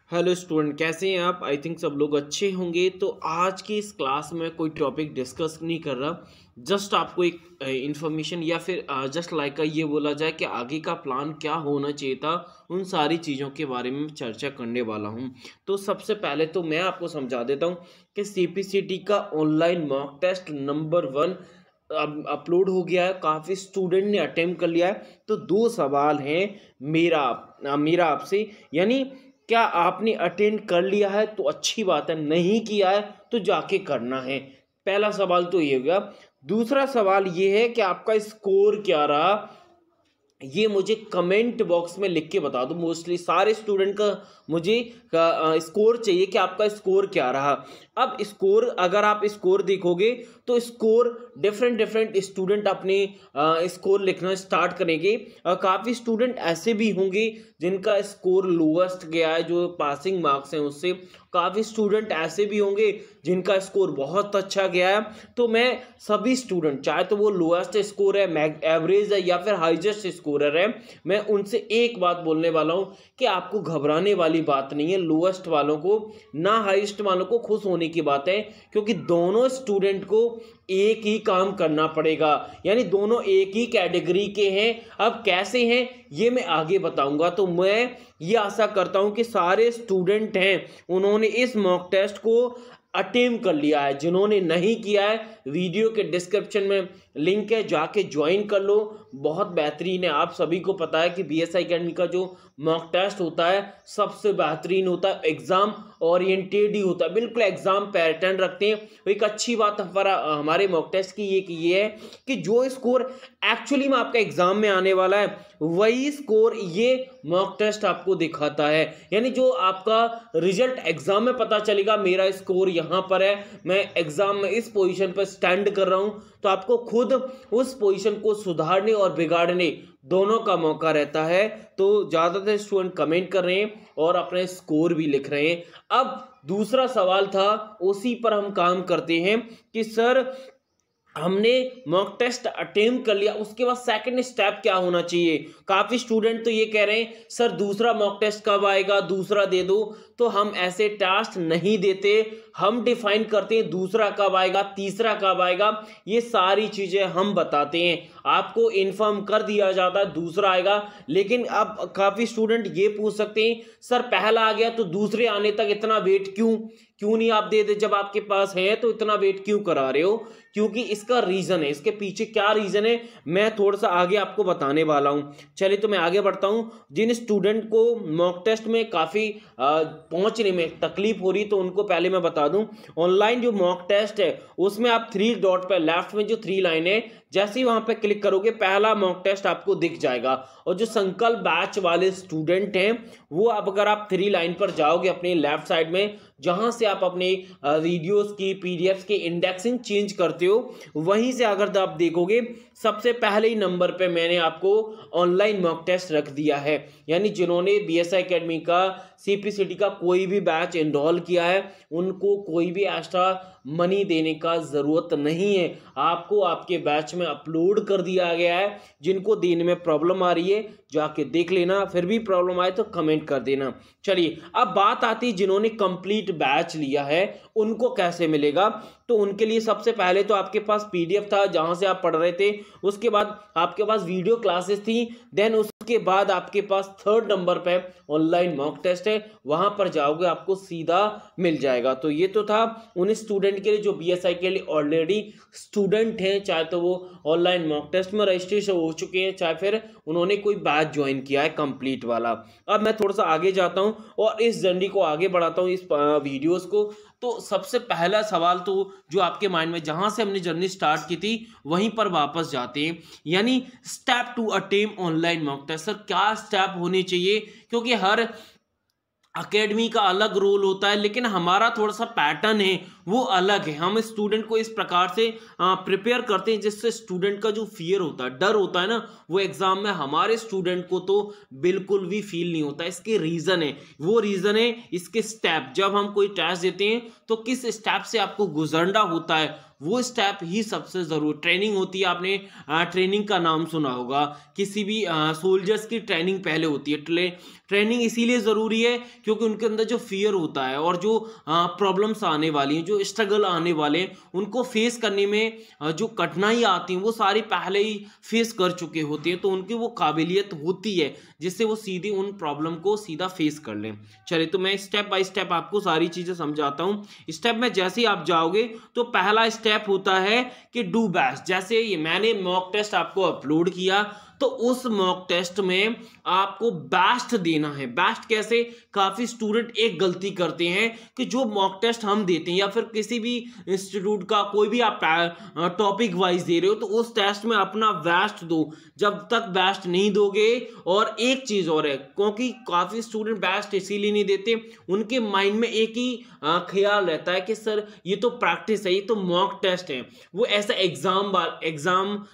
Hello student, कैसे हैं आप? आई थिंक सब लोग अच्छे होंगे। तो आज की इस क्लास में कोई टॉपिक डिस्कस नहीं कर रहा, जस्ट आपको एक इन्फॉर्मेशन या फिर जस्ट लाइक का ये बोला जाए कि आगे का प्लान क्या होना चाहिए था, उन सारी चीज़ों के बारे में चर्चा करने वाला हूँ। तो सबसे पहले तो मैं आपको समझा देता हूँ कि सीपीसीटी का ऑनलाइन मॉक टेस्ट नंबर 1 अब अपलोड हो गया है। काफ़ी स्टूडेंट ने अटेम्प्ट कर लिया है। तो दो सवाल हैं मेरा आपसे, यानी क्या आपने अटेंड कर लिया है तो अच्छी बात है, नहीं किया है तो जाके करना है। पहला सवाल तो ये हो गया। दूसरा सवाल ये है कि आपका स्कोर क्या रहा, ये मुझे कमेंट बॉक्स में लिख के बता दो। मोस्टली सारे स्टूडेंट का मुझे स्कोर चाहिए कि आपका स्कोर क्या रहा। अब स्कोर, अगर आप स्कोर देखोगे तो स्कोर डिफरेंट स्टूडेंट अपने स्कोर लिखना स्टार्ट करेंगे। काफ़ी स्टूडेंट ऐसे भी होंगे जिनका स्कोर लोएस्ट गया है, जो पासिंग मार्क्स हैं उससे। काफ़ी स्टूडेंट ऐसे भी होंगे जिनका स्कोर बहुत अच्छा गया है। तो मैं सभी स्टूडेंट, चाहे तो वो लोएस्ट स्कोर है, एवरेज है या फिर हाईएस्ट स्कोरर है, मैं उनसे एक बात बोलने वाला हूँ कि आपको घबराने वाली बात नहीं है। लोएस्ट वालों को ना हाईएस्ट वालों को खुश होने की बात है, क्योंकि दोनों स्टूडेंट को एक ही काम करना पड़ेगा, यानी दोनों एक ही कैटेगरी के हैं। अब कैसे हैं ये मैं आगे बताऊंगा। तो मैं ये आशा करता हूं कि सारे स्टूडेंट हैं उन्होंने इस मॉक टेस्ट को अटेम्प्ट कर लिया है। जिन्होंने नहीं किया है, वीडियो के डिस्क्रिप्शन में लिंक है, जाके ज्वाइन कर लो। बहुत बेहतरीन है। आप सभी को पता है कि बीएसआई अकेडमी का जो मॉक टेस्ट होता है सबसे बेहतरीन होता है, एग्जाम ओरिएंटेड ही होता है, बिल्कुल एग्जाम पैटर्न रखते हैं। एक अच्छी बात हमारे मॉक टेस्ट की ये है कि जो स्कोर एक्चुअली में आपका एग्जाम में आने वाला है वही स्कोर ये मॉक टेस्ट आपको दिखाता है। यानी जो आपका रिजल्ट एग्जाम में पता चलेगा, मेरा स्कोर यहाँ पर है, मैं एग्जाम में इस पोजीशन पर स्टैंड कर रहा हूँ, तो आपको खुद उस पोजीशन को सुधारने और बिगाड़ने दोनों का मौका रहता है। तो ज़्यादातर स्टूडेंट कमेंट कर रहे हैं और अपने स्कोर भी लिख रहे हैं। अब दूसरा सवाल था, उसी पर हम काम करते हैं कि सर हमने मॉक टेस्ट अटेम्प्ट कर लिया, उसके बाद सेकंड स्टेप क्या होना चाहिए। काफ़ी स्टूडेंट तो ये कह रहे हैं सर दूसरा मॉक टेस्ट कब आएगा, दूसरा दे दो। तो हम ऐसे टास्क नहीं देते, हम डिफाइन करते हैं दूसरा कब आएगा, तीसरा कब आएगा, ये सारी चीज़ें हम बताते हैं। आपको इन्फॉर्म कर दिया जाता है दूसरा आएगा। लेकिन अब काफ़ी स्टूडेंट ये पूछ सकते हैं सर पहला आ गया तो दूसरे आने तक इतना वेट क्यों नहीं आप दे दे, जब आपके पास है तो इतना वेट क्यों करा रहे हो। क्योंकि इसका रीज़न है, इसके पीछे क्या रीज़न है मैं थोड़ा सा आगे आपको बताने वाला हूँ। चलिए तो मैं आगे बढ़ता हूँ। जिन स्टूडेंट को मॉक टेस्ट में काफ़ी पहुँचने में तकलीफ हो रही तो उनको पहले मैं बता दूँ, ऑनलाइन जो मॉक टेस्ट है उसमें आप 3 डॉट पर लेफ्ट में जो 3 लाइन है, जैसे ही वहाँ पे क्लिक करोगे पहला मॉक टेस्ट आपको दिख जाएगा। और जो संकल्प बैच वाले स्टूडेंट हैं वो, अब अगर आप 3 लाइन पर जाओगे अपने लेफ्ट साइड में, जहाँ से आप अपने वीडियोस की पीडीएफ की इंडेक्सिंग चेंज करते हो, वहीं से अगर आप देखोगे सबसे पहले ही नंबर पे मैंने आपको ऑनलाइन मॉक टेस्ट रख दिया है। यानी जिन्होंने बीएसआई अकेडमी का सीपीसीटी का कोई भी बैच इनरोल किया है उनको कोई भी एक्स्ट्रा मनी देने का ज़रूरत नहीं है, आपको आपके बैच में अपलोड कर दिया गया है। जिनको देने में प्रॉब्लम आ रही है जाके देख लेना, फिर भी प्रॉब्लम आए तो कमेंट कर देना। चलिए अब बात आती है जिन्होंने कंप्लीट बैच लिया है उनको कैसे मिलेगा। तो उनके लिए सबसे पहले तो आपके पास पीडीएफ था जहां से आप पढ़ रहे थे, उसके बाद आपके पास वीडियो क्लासेस थी, देन उसके बाद आपके पास 3rd नंबर पे ऑनलाइन मॉक टेस्ट है, वहां पर जाओगे आपको सीधा मिल जाएगा। तो ये तो था उन स्टूडेंट के लिए जो बीएसआई के लिए ऑलरेडी स्टूडेंट हैं, चाहे तो वो ऑनलाइन मॉक टेस्ट में रजिस्ट्रेशन हो चुके हैं, चाहे फिर उन्होंने कोई बैच ज्वाइन किया है कंप्लीट वाला। अब मैं थोड़ा सा आगे जाता हूं और इस जर्नी को आगे बढ़ाता हूं, इस वीडियोस को। तो सबसे पहला सवाल तो जो आपके माइंड में, जहां से हमने जर्नी स्टार्ट की थी वहीं पर वापस जाते हैं, यानी step to attempt online mock test. Sir क्या स्टेप होने चाहिए, क्योंकि हर अकेडमी का अलग रोल होता है, लेकिन हमारा थोड़ा सा पैटर्न है वो अलग है। हम स्टूडेंट को इस प्रकार से प्रिपेयर करते हैं जिससे स्टूडेंट का जो फियर होता है, डर होता है ना, वो एग्जाम में हमारे स्टूडेंट को तो बिल्कुल भी फील नहीं होता। इसके रीज़न है, वो रीज़न है इसके स्टेप। जब हम कोई टेस्ट देते हैं तो किस स्टेप से आपको गुजरना होता है वो स्टेप ही सबसे ज़रूर ट्रेनिंग होती है। आपने ट्रेनिंग का नाम सुना होगा, किसी भी सोल्जर्स की ट्रेनिंग पहले होती है। ट्रेनिंग इसीलिए ज़रूरी है क्योंकि उनके अंदर जो फियर होता है और जो प्रॉब्लम्स आने वाली हैं, जो स्ट्रगल आने वाले हैं, उनको फेस करने में जो कठिनाई आती हैं वो सारी पहले ही फेस कर चुके होते हैं, तो उनकी वो काबिलियत होती है जिससे वो सीधी उन प्रॉब्लम को सीधा फेस कर लें। चलिए तो मैं स्टेप बाय स्टेप आपको सारी चीज़ें समझाता हूँ। स्टेप में जैसे ही आप जाओगे तो पहला स्टेप होता है कि डू बेस्ट। जैसे ये मैंने मॉक टेस्ट आपको अपलोड किया, तो उस मॉक टेस्ट में आपको बेस्ट देना है। बेस्ट कैसे? काफ़ी स्टूडेंट एक गलती करते हैं कि जो मॉक टेस्ट हम देते हैं या फिर किसी भी इंस्टीट्यूट का कोई भी आप टॉपिक वाइज दे रहे हो, तो उस टेस्ट में अपना बेस्ट दो। जब तक बेस्ट नहीं दोगे, और एक चीज़ और है, क्योंकि काफ़ी स्टूडेंट बेस्ट इसीलिए नहीं देते, उनके माइंड में एक ही ख्याल रहता है कि सर ये तो प्रैक्टिस है, ये तो मॉक टेस्ट है। वो ऐसा एग्ज़ाम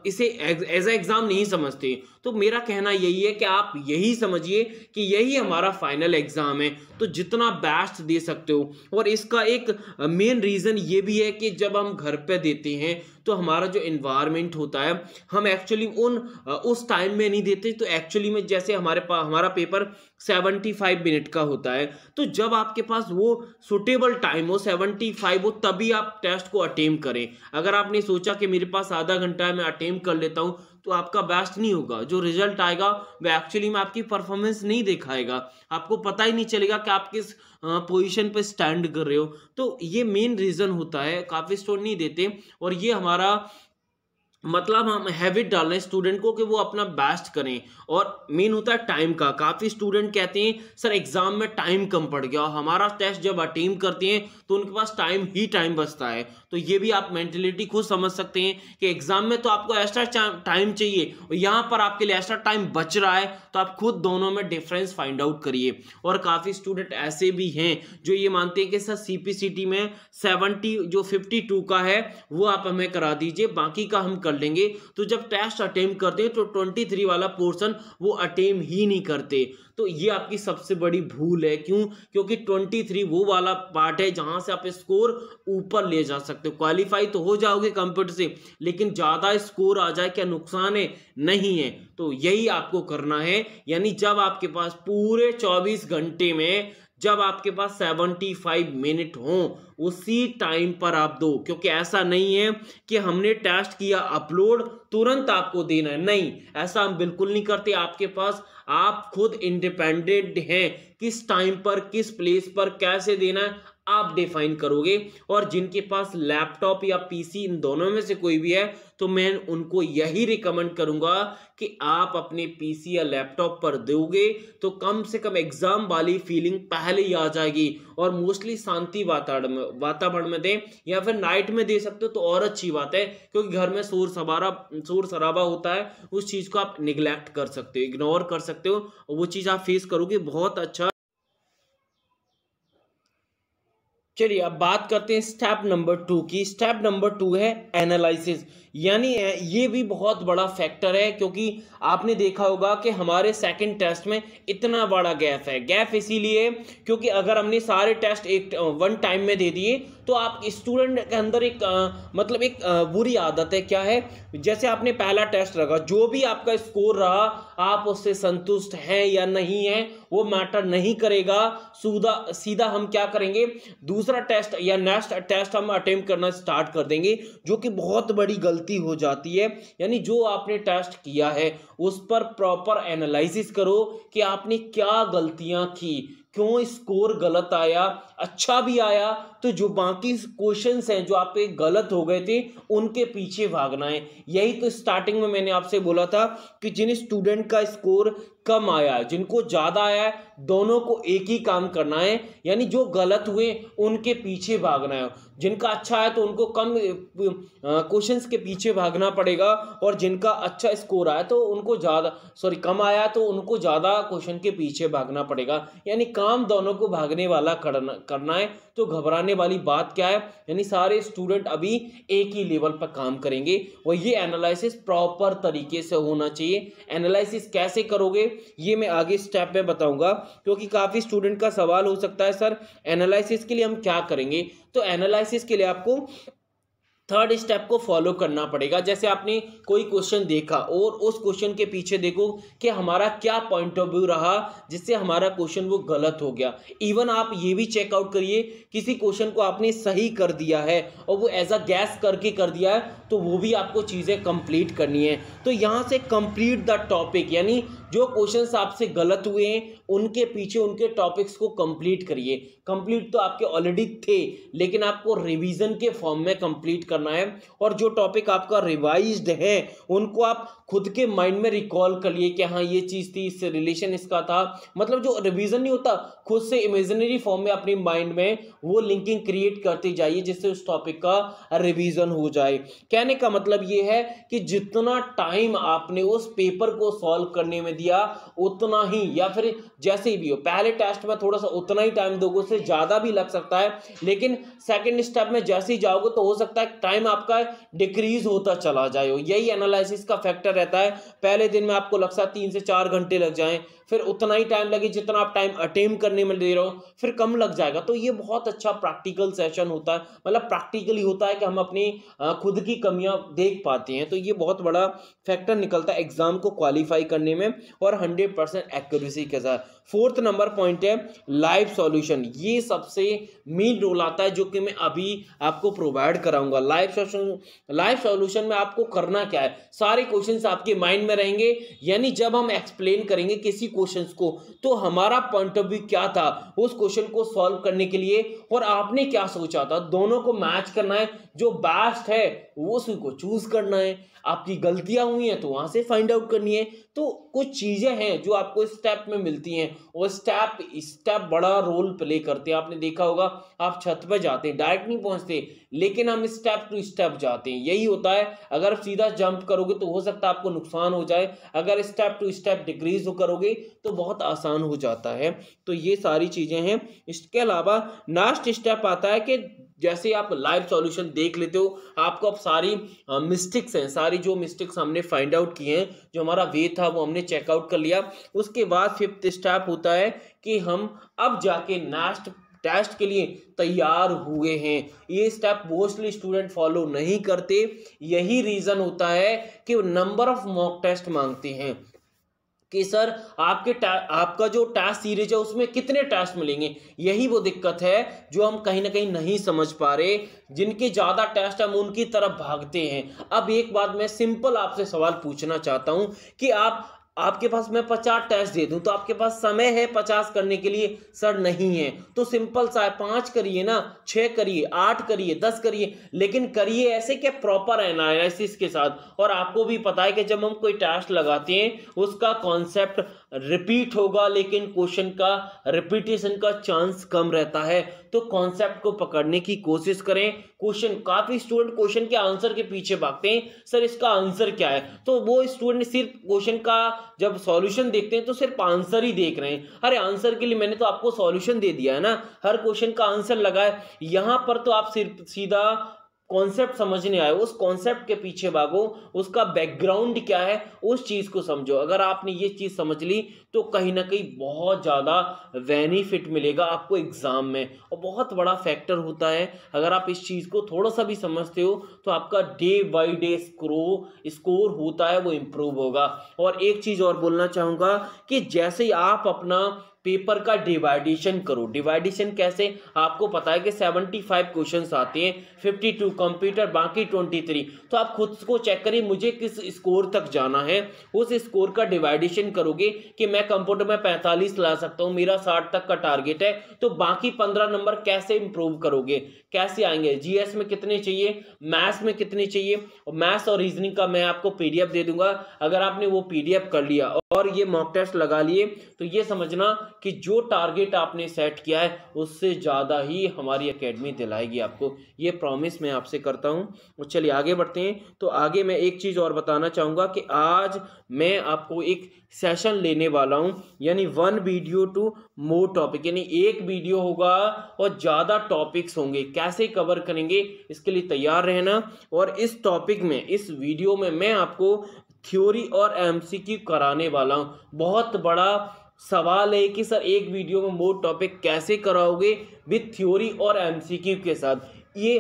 इसे एज एग्ज़ाम नहीं समझते। तो मेरा कहना यही है कि आप यही समझिए कि यही हमारा फाइनल एग्ज़ाम है, तो जितना बेस्ट दे सकते हो। और इसका एक मेन रीज़न ये भी है कि जब हम घर पे देते हैं तो हमारा जो इन्वायरमेंट होता है, हम एक्चुअली उस टाइम में नहीं देते। तो एक्चुअली में जैसे हमारा पेपर 75 मिनट का होता है, तो जब आपके पास वो सुटेबल टाइम हो 75 हो, तभी आप टेस्ट को अटेम्प्ट करें। अगर आपने सोचा कि मेरे पास आधा घंटा है मैं अटेम्प्ट कर लेता हूँ, तो आपका बेस्ट नहीं होगा। जो रिजल्ट आएगा वो एक्चुअली में आपकी परफॉर्मेंस नहीं दिखाएगा, आपको पता ही नहीं चलेगा कि आप किस पोजीशन पे स्टैंड कर रहे हो। तो ये मेन रीज़न होता है, काफ़ी स्टूडेंट नहीं देते। और ये हमारा मतलब हम हैबिट डाल रहे हैं स्टूडेंट को कि वो अपना बेस्ट करें। और मेन होता है टाइम का। काफ़ी स्टूडेंट कहते हैं सर एग्जाम में टाइम कम पड़ गया, और हमारा टेस्ट जब अटेम्प्ट करते हैं तो उनके पास टाइम बचता है। तो ये भी आप मेंटेलिटी खुद समझ सकते हैं कि एग्जाम में तो आपको एक्स्ट्रा टाइम चाहिए और यहाँ पर आपके लिए एक्स्ट्रा टाइम बच रहा है, तो आप खुद दोनों में डिफरेंस फाइंड आउट करिए। और काफ़ी स्टूडेंट ऐसे भी हैं जो ये मानते हैं कि सर CPCT में 70 जो 52 का है वो आप हमें करा दीजिए, बाकी का हम कर लेंगे। तो जब टेस्ट अटेम्प्ट करते हैं तो 23 वाला पोर्शन वो अटेम्प्ट ही नहीं करते। तो ये आपकी सबसे बड़ी भूल है। क्यों? क्योंकि 23 वो वाला पार्ट है जहां से आप स्कोर ऊपर ले जा सकते हो। क्वालिफाई तो हो जाओगे कंप्यूटर से, लेकिन ज़्यादा स्कोर आ जाए क्या नुकसान है? नहीं है। तो यही आपको करना है, यानी जब आपके पास पूरे 24 घंटे में जब आपके पास 75 मिनट हो, उसी टाइम पर आप दो। क्योंकि ऐसा नहीं है कि हमने टेस्ट किया अपलोड तुरंत आपको देना है, नहीं, ऐसा हम बिल्कुल नहीं करते। आपके पास आप खुद इंडिपेंडेंट हैं, किस टाइम पर किस प्लेस पर कैसे देना है आप डिफाइन करोगे। और जिनके पास लैपटॉप या PC इन दोनों में से कोई भी है, तो मैं उनको यही रिकमेंड करूंगा कि आप अपने PC या लैपटॉप पर दोगे तो कम से कम एग्जाम वाली फीलिंग पहले ही आ जाएगी। और मोस्टली शांति वातावरण में दें, या फिर नाइट में दे सकते हो तो और अच्छी बात है, क्योंकि घर में शोर शराबा होता है, उस चीज़ को आप निगलेक्ट कर सकते हो, इग्नोर कर सकते हो, और वो चीज़ आप फेस करोगे बहुत अच्छा। चलिए अब बात करते हैं स्टेप नंबर 2 की। स्टेप नंबर 2 है एनालिसिस। यानी ये भी बहुत बड़ा फैक्टर है, क्योंकि आपने देखा होगा कि हमारे सेकंड टेस्ट में इतना बड़ा गैप है। गैप इसीलिए क्योंकि अगर हमने सारे टेस्ट वन टाइम में दे दिए, तो आप स्टूडेंट के अंदर एक मतलब एक बुरी आदत है। क्या है? जैसे आपने पहला टेस्ट रखा, जो भी आपका स्कोर रहा आप उससे संतुष्ट हैं या नहीं हैं वो मैटर नहीं करेगा। सीधा हम क्या करेंगे, दूसरा टेस्ट या नेक्स्ट टेस्ट हम अटेम्प्ट करना स्टार्ट कर देंगे, जो कि बहुत बड़ी गलती हो जाती है। यानी जो आपने टेस्ट किया है उस पर प्रॉपर एनालिसिस करो कि आपने क्या गलतियां की, क्यों स्कोर गलत आया। अच्छा भी आया तो जो बाकी क्वेश्चंस हैं जो आपके गलत हो गए थे उनके पीछे भागना है। यही तो स्टार्टिंग में मैंने आपसे बोला था कि जिन स्टूडेंट का स्कोर कम आया, जिनको ज़्यादा आया है, दोनों को एक ही काम करना है, यानी जो गलत हुए उनके पीछे भागना है। जिनका अच्छा है तो उनको कम क्वेश्चंस के पीछे भागना पड़ेगा, और जिनका अच्छा स्कोर आया तो उनको कम आया तो उनको ज़्यादा क्वेश्चन के पीछे भागना पड़ेगा। यानी काम दोनों को भागने वाला करना है। तो घबराने वाली बात क्या है? यानी सारे स्टूडेंट अभी एक ही लेवल पर काम करेंगे, और ये एनालिसिस प्रॉपर तरीके से होना चाहिए। एनालिसिस कैसे करोगे ये मैं आगे स्टेप में बताऊंगा, क्योंकि काफ़ी स्टूडेंट का सवाल हो सकता है सर एनालिसिस के लिए हम क्या करेंगे। तो एनालिसिस के लिए आपको थर्ड स्टेप को फॉलो करना पड़ेगा। जैसे आपने कोई क्वेश्चन देखा और उस क्वेश्चन के पीछे देखो कि हमारा क्या पॉइंट ऑफ व्यू रहा जिससे हमारा क्वेश्चन वो गलत हो गया। इवन आप ये भी चेकआउट करिए, किसी क्वेश्चन को आपने सही कर दिया है और वो एज अ गैस करके कर दिया है, तो वो भी आपको चीज़ें कंप्लीट करनी है। तो यहाँ से कंप्लीट द टॉपिक, यानी जो क्वेश्चंस आपसे गलत हुए हैं उनके पीछे उनके टॉपिक्स को कंप्लीट करिए। कंप्लीट तो आपके ऑलरेडी थे, लेकिन आपको रिवीजन के फॉर्म में कंप्लीट करना है। और जो टॉपिक आपका रिवाइज्ड है उनको आप खुद के माइंड में रिकॉल कर लिए कि हाँ ये चीज़ थी, इससे रिलेशन इसका था। मतलब जो रिवीजन नहीं होता, खुद से इमेजिनरी फॉर्म में अपनी माइंड में वो लिंकिंग क्रिएट करते जाइए जिससे उस टॉपिक का रिवीजन हो जाए। कहने का मतलब ये है कि जितना टाइम आपने उस पेपर को सॉल्व करने में दिया उतना ही, या फिर जैसे ही भी हो, पहले टेस्ट में थोड़ा सा उतना ही टाइम दोगे, उससे ज़्यादा भी लग सकता है, लेकिन सेकंड स्टेप में जैसे ही जाओगे तो हो सकता है टाइम आपका डिक्रीज होता चला जाए। यही एनालिसिस का फैक्टर रहता है। पहले दिन में आपको लगता है 3 से 4 घंटे लग जाएं, फिर उतना ही टाइम लगे जितना आप टाइम अटेम्प्ट करने में दे रहे हो, फिर कम लग जाएगा। तो ये बहुत अच्छा प्रैक्टिकल सेशन होता है, मतलब प्रैक्टिकली होता है कि हम अपनी खुद की कमियां देख पाते हैं। तो ये बहुत बड़ा फैक्टर निकलता है एग्जाम को क्वालिफाई करने में, और 100% एक्यूरेसी के साथ। फोर्थ नंबर पॉइंट है लाइव सॉल्यूशन। ये सबसे मेन रोल आता है जो कि मैं अभी आपको प्रोवाइड कराऊंगा। लाइव सॉल्यूशन में आपको करना क्या है, सारे क्वेश्चंस आपके माइंड में रहेंगे, यानी जब हम एक्सप्लेन करेंगे किसी क्वेश्चंस को तो हमारा पॉइंट ऑफ व्यू क्या था उस क्वेश्चन को सॉल्व करने के लिए, और आपने क्या सोचा था, दोनों को मैच करना है। जो बेस्ट है वो उसी को चूज करना है। आपकी गलतियां हुई हैं तो वहां से फाइंड आउट करनी है। तो कुछ चीजें हैं जो आपको स्टेप में मिलती हैं, और स्टेप बड़ा रोल प्ले करते हैं। आपने देखा होगा, आप छत पर जाते हैं, डायरेक्ट नहीं पहुंचते, लेकिन हम स्टेप टू स्टेप जाते हैं। यही होता है, अगर आप सीधा जंप करोगे तो हो सकता है आपको नुकसान हो जाए, अगर स्टेप टू स्टेप डिक्रीज करोगे तो बहुत आसान हो जाता है। तो ये सारी चीजें हैं। इसके अलावा लास्ट स्टेप आता है कि जैसे आप लाइव सॉल्यूशन देख लेते हो, आपको अब सारी मिस्टेक्स हैं, सारी जो मिस्टेक्स हमने फाइंड आउट किए हैं, जो हमारा वे था वो हमने चेकआउट कर लिया। उसके बाद फिफ्थ स्टेप होता है कि हम अब जाके नेक्स्ट टेस्ट के लिए तैयार हुए हैं। ये स्टेप मोस्टली स्टूडेंट फॉलो नहीं करते। यही रीजन होता है कि नंबर ऑफ मॉक टेस्ट मांगते हैं कि सर आपका जो टेस्ट सीरीज है उसमें कितने टेस्ट मिलेंगे। यही वो दिक्कत है जो हम कहीं ना कहीं नहीं समझ पा रहे। जिनके ज़्यादा टेस्ट हम उनकी तरफ भागते हैं। अब एक बात मैं सिंपल आपसे सवाल पूछना चाहता हूं कि आपके पास मैं 50 टेस्ट दे दूं तो आपके पास समय है 50 करने के लिए? सर नहीं है। तो सिंपल सा है, 5 करिए ना, 6 करिए, 8 करिए, 10 करिए, लेकिन करिए ऐसे कि प्रॉपर एनालिसिस के साथ। और आपको भी पता है कि जब हम कोई टेस्ट लगाते हैं उसका कॉन्सेप्ट रिपीट होगा, लेकिन क्वेश्चन का रिपीटेशन का चांस कम रहता है। तो कॉन्सेप्ट को पकड़ने की कोशिश करें। काफी स्टूडेंट क्वेश्चन के आंसर के पीछे भागते हैं, सर इसका आंसर क्या है, तो वो स्टूडेंट सिर्फ क्वेश्चन का जब सॉल्यूशन देखते हैं तो सिर्फ आंसर ही देख रहे हैं। अरे आंसर के लिए मैंने तो आपको सॉल्यूशन दे दिया है ना, हर क्वेश्चन का आंसर लगा है। यहां पर तो आप सिर्फ सीधा कॉन्सेप्ट समझने आए, उस कॉन्सेप्ट के पीछे भागो, उसका बैकग्राउंड क्या है उस चीज को समझो। अगर आपने ये चीज समझ ली तो कहीं ना कहीं बहुत ज्यादा बेनिफिट मिलेगा आपको एग्जाम में। और बहुत बड़ा फैक्टर होता है, अगर आप इस चीज को थोड़ा सा भी समझते हो तो आपका डे बाय डे स्कोर होता है वो इम्प्रूव होगा। और एक चीज और बोलना चाहूंगा कि जैसे ही आप अपना पेपर का डिवाइडेशन करो। डिवाइडेशन कैसे, आपको पता है कि 75 क्वेश्चंस आते हैं, 52 कंप्यूटर, बाकी 23। तो आप खुद को चेक करिए मुझे किस स्कोर तक जाना है, उस स्कोर का डिवाइडेशन करोगे कि मैं कंप्यूटर में 45 ला सकता हूं, मेरा 60 तक का टारगेट है, तो बाकी 15 नंबर कैसे इंप्रूव करोगे, कैसे आएंगे। जीएस में कितने चाहिए, मैथ्स में कितने चाहिए, और मैथ्स और रीजनिंग का मैं आपको पीडीएफ दे दूंगा। अगर आपने वो पीडीएफ कर लिया और ये मॉक टेस्ट लगा लिए तो ये समझना कि जो टारगेट आपने सेट किया है उससे ज़्यादा ही हमारी एकेडमी दिलाएगी आपको, ये प्रॉमिस मैं आपसे करता हूं। और चलिए आगे बढ़ते हैं। तो आगे मैं एक चीज़ और बताना चाहूँगा कि आज मैं आपको एक सेशन लेने वाला हूं, यानी 1 वीडियो टू मोर टॉपिक, यानी एक वीडियो होगा और ज़्यादा टॉपिक्स होंगे। कैसे कवर करेंगे इसके लिए तैयार रहना। और इस टॉपिक में, इस वीडियो में मैं आपको थ्योरी और एमसीक्यू कराने वाला हूं। बहुत बड़ा सवाल है कि सर एक वीडियो में मोर टॉपिक कैसे कराओगे विथ थ्योरी और एमसीक्यू के साथ। ये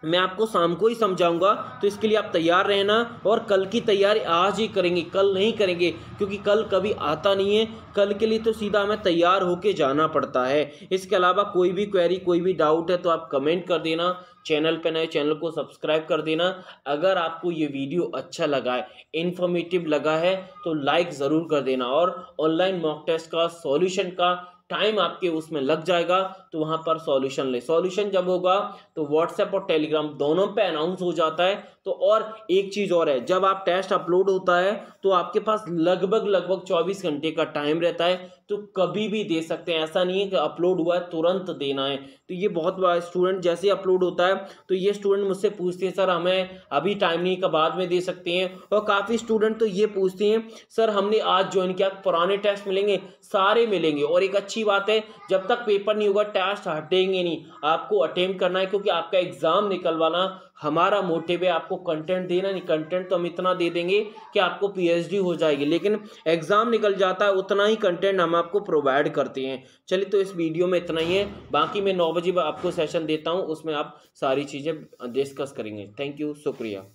मैं आपको शाम को ही समझाऊंगा, तो इसके लिए आप तैयार रहना। और कल की तैयारी आज ही करेंगे, कल नहीं करेंगे, क्योंकि कल कभी आता नहीं है। कल के लिए तो सीधा हमें तैयार होके जाना पड़ता है। इसके अलावा कोई भी क्वेरी, कोई भी डाउट है तो आप कमेंट कर देना। चैनल पे नए, चैनल को सब्सक्राइब कर देना। अगर आपको ये वीडियो अच्छा लगा है, इन्फॉर्मेटिव लगा है, तो लाइक ज़रूर कर देना। और ऑनलाइन मॉक टेस्ट का सॉल्यूशन का टाइम आपके उसमें लग जाएगा, तो वहाँ पर सॉल्यूशन ले। सॉल्यूशन जब होगा तो व्हाट्सएप और टेलीग्राम दोनों पे अनाउंस हो जाता है। तो और एक चीज़ और है, जब आप टेस्ट अपलोड होता है तो आपके पास लगभग 24 घंटे का टाइम रहता है, तो कभी भी दे सकते हैं। ऐसा नहीं है कि अपलोड हुआ है तुरंत देना है। तो ये बहुत बड़ा, स्टूडेंट जैसे ही अपलोड होता है तो ये स्टूडेंट मुझसे पूछते हैं सर हमें अभी टाइम नहीं, का बाद में दे सकते हैं। और काफ़ी स्टूडेंट तो ये पूछते हैं सर हमने आज ज्वाइन किया, पुराने टेस्ट मिलेंगे? सारे मिलेंगे। और एक अच्छी बात है, जब तक पेपर नहीं होगा टेस्ट हटेंगे नहीं, आपको अटेम्प्ट करना है, क्योंकि आपका एग्जाम निकलवाना हमारा मोटिव है। आपको कंटेंट देना नहीं, कंटेंट तो हम इतना दे देंगे कि आपको पीएचडी हो जाएगी, लेकिन एग्जाम निकल जाता है उतना ही कंटेंट हम आपको प्रोवाइड करते हैं। चलिए, तो इस वीडियो में इतना ही है। बाकी मैं 9 बजे आपको सेशन देता हूं, उसमें आप सारी चीज़ें डिस्कस करेंगे। थैंक यू, शुक्रिया।